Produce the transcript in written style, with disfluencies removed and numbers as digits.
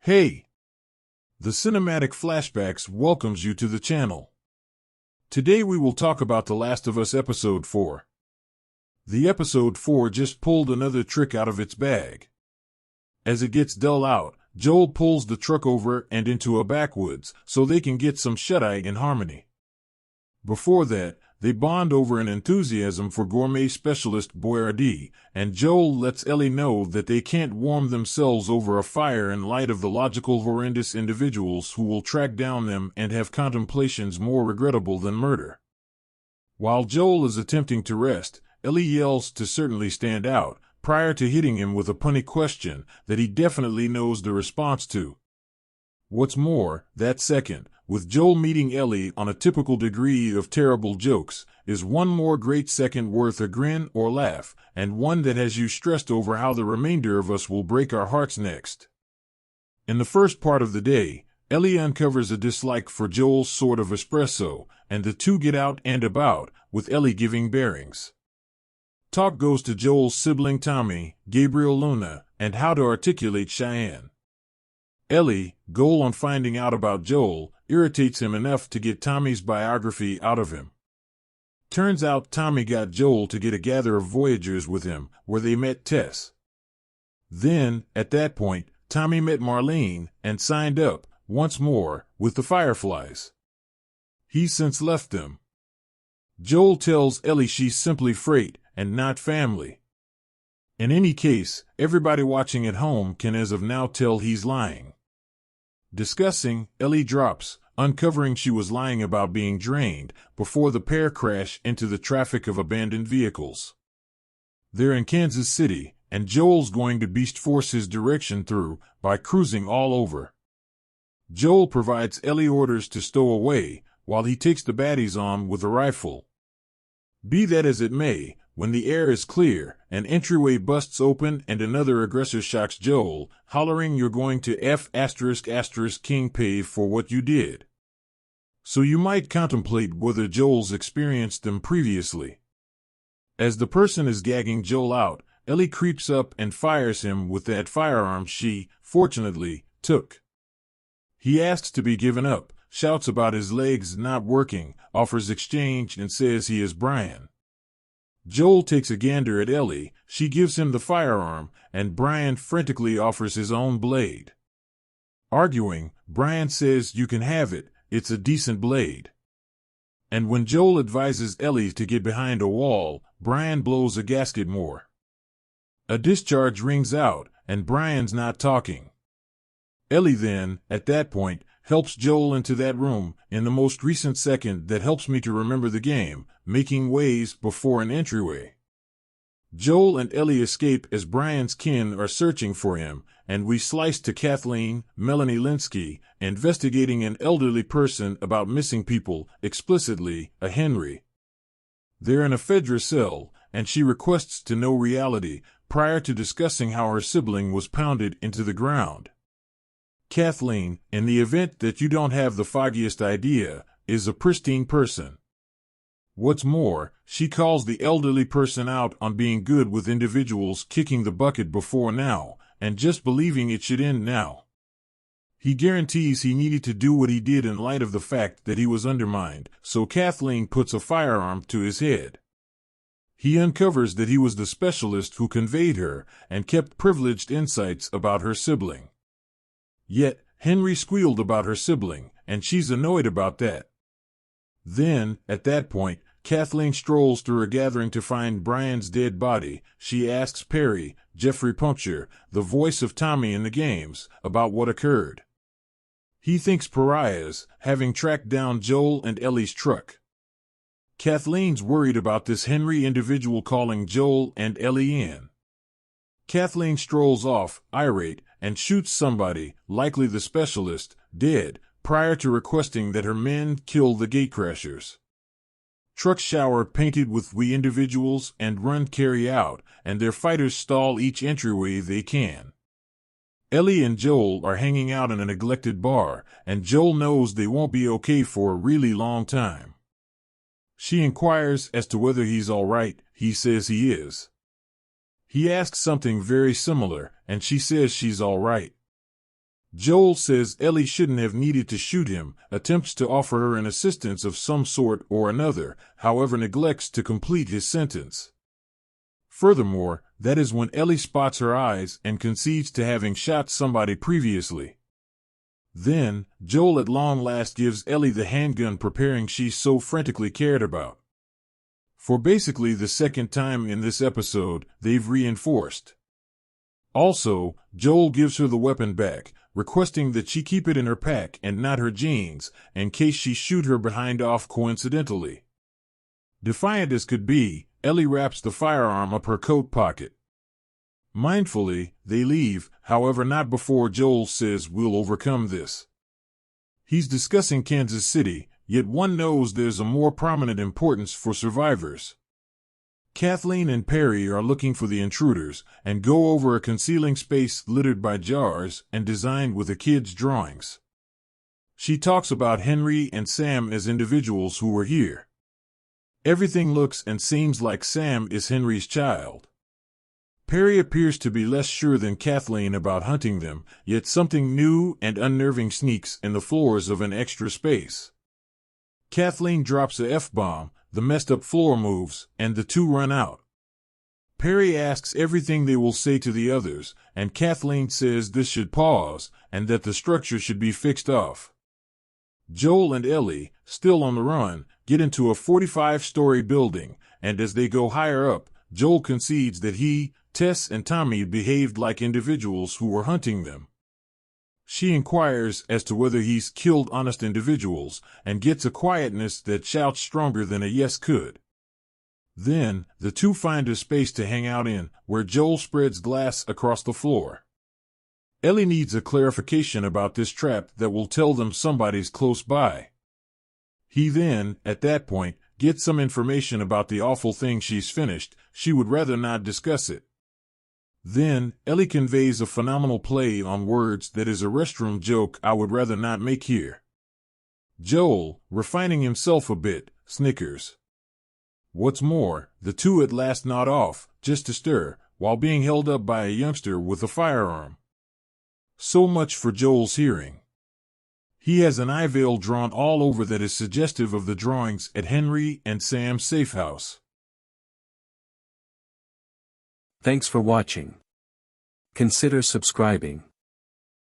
Hey! The Cinematic Flashbacks welcomes you to the channel. Today we will talk about The Last of Us Episode 4. The Episode 4 just pulled another trick out of its bag. As it gets dull out, Joel pulls the truck over and into a backwoods so they can get some shut-eye in harmony. Before that, they bond over an enthusiasm for gourmet specialist Boyardee, and Joel lets Ellie know that they can't warm themselves over a fire in light of the logical horrendous individuals who will track down them and have contemplations more regrettable than murder. While Joel is attempting to rest, Ellie yells to certainly stand out, prior to hitting him with a punny question that he definitely knows the response to. What's more, that second, with Joel meeting Ellie on a typical degree of terrible jokes, is one more great second worth a grin or laugh, and one that has you stressed over how the remainder of us will break our hearts next. In the first part of the day, Ellie uncovers a dislike for Joel's sort of espresso, and the two get out and about, with Ellie giving bearings. Talk goes to Joel's sibling Tommy, Gabriel Luna, and how to articulate Cheyenne. Ellie, goal on finding out about Joel, irritates him enough to get Tommy's biography out of him. Turns out Tommy got Joel to get a gather of Voyagers with him, where they met Tess. Then, at that point, Tommy met Marlene, and signed up, once more, with the Fireflies. He's since left them. Joel tells Ellie she's simply freight, and not family. In any case, everybody watching at home can as of now tell he's lying. Discussing, Ellie drops, uncovering she was lying about being drained, before the pair crash into the traffic of abandoned vehicles. They're in Kansas City, and Joel's going to beast force his direction through, by cruising all over. Joel provides Ellie orders to stow away, while he takes the baddies on with a rifle. Be that as it may, when the air is clear, an entryway busts open and another aggressor shocks Joel, hollering you're going to F*** King pay for what you did. So you might contemplate whether Joel's experienced them previously. As the person is gagging Joel out, Ellie creeps up and fires him with that firearm she, fortunately, took. He asks to be given up, shouts about his legs not working, offers exchange and says he is Brian. Joel takes a gander at Ellie, she gives him the firearm, and Brian frantically offers his own blade. Arguing, Brian says you can have it, it's a decent blade. And when Joel advises Ellie to get behind a wall, Brian blows a gasket more. A discharge rings out, and Brian's not talking. Ellie then, at that point, helps Joel into that room, in the most recent second that helps me to remember the game, making ways before an entryway. Joel and Ellie escape as Brian's kin are searching for him, and we slice to Kathleen, Melanie Linsky, investigating an elderly person about missing people, explicitly, a Henry. They're in a Fedra cell, and she requests to know reality, prior to discussing how her sibling was pounded into the ground. Kathleen, in the event that you don't have the foggiest idea, is a pristine person. What's more, she calls the elderly person out on being good with individuals kicking the bucket before now, and just believing it should end now. He guarantees he needed to do what he did in light of the fact that he was undermined, so Kathleen puts a firearm to his head. He uncovers that he was the specialist who conveyed her, and kept privileged insights about her sibling. Yet, Henry squealed about her sibling, and she's annoyed about that. Then, at that point, Kathleen strolls through a gathering to find Brian's dead body. She asks Perry, Jeffrey Puncture, the voice of Tommy in the games, about what occurred. He thinks pariahs, having tracked down Joel and Ellie's truck. Kathleen's worried about this Henry individual calling Joel and Ellie in. Kathleen strolls off, irate, and shoots somebody, likely the specialist, dead, prior to requesting that her men kill the gatecrashers. Trucks shower painted with we individuals and run carry out, and their fighters stall each entryway they can. Ellie and Joel are hanging out in a neglected bar, and Joel knows they won't be okay for a really long time. She inquires as to whether he's all right. He says he is. He asks something very similar, and she says she's all right. Joel says Ellie shouldn't have needed to shoot him, attempts to offer her an assistance of some sort or another, however neglects to complete his sentence. Furthermore, that is when Ellie spots her eyes and concedes to having shot somebody previously. Then, Joel at long last gives Ellie the handgun preparing she's so frantically cared about. For basically the second time in this episode, they've reinforced. Also, Joel gives her the weapon back, requesting that she keep it in her pack and not her jeans, in case she shoot her behind off coincidentally. Defiant as could be, Ellie wraps the firearm up her coat pocket. Mindfully, they leave, however not before Joel says we'll overcome this. He's discussing Kansas City, yet one knows there's a more prominent importance for survivors. Kathleen and Perry are looking for the intruders and go over a concealing space littered by jars and designed with a kid's drawings. She talks about Henry and Sam as individuals who were here. Everything looks and seems like Sam is Henry's child. Perry appears to be less sure than Kathleen about hunting them, yet something new and unnerving sneaks in the floors of an extra space. Kathleen drops a F-bomb, the messed up floor moves, and the two run out. Perry asks everything they will say to the others, and Kathleen says this should pause, and that the structure should be fixed off. Joel and Ellie, still on the run, get into a 45-story building, and as they go higher up, Joel concedes that he, Tess, and Tommy behaved like individuals who were hunting them. She inquires as to whether he's killed honest individuals, and gets a quietness that shouts stronger than a yes could. Then, the two find a space to hang out in, where Joel spreads glass across the floor. Ellie needs a clarification about this trap that will tell them somebody's close by. He then, at that point, gets some information about the awful thing she's finished. She would rather not discuss it. Then, Ellie conveys a phenomenal play on words that is a restroom joke I would rather not make here. Joel, refining himself a bit, snickers. What's more, the two at last nod off, just to stir, while being held up by a youngster with a firearm. So much for Joel's hearing. He has an eye veil drawn all over that is suggestive of the drawings at Henry and Sam's safe house. Thanks for watching. Consider subscribing.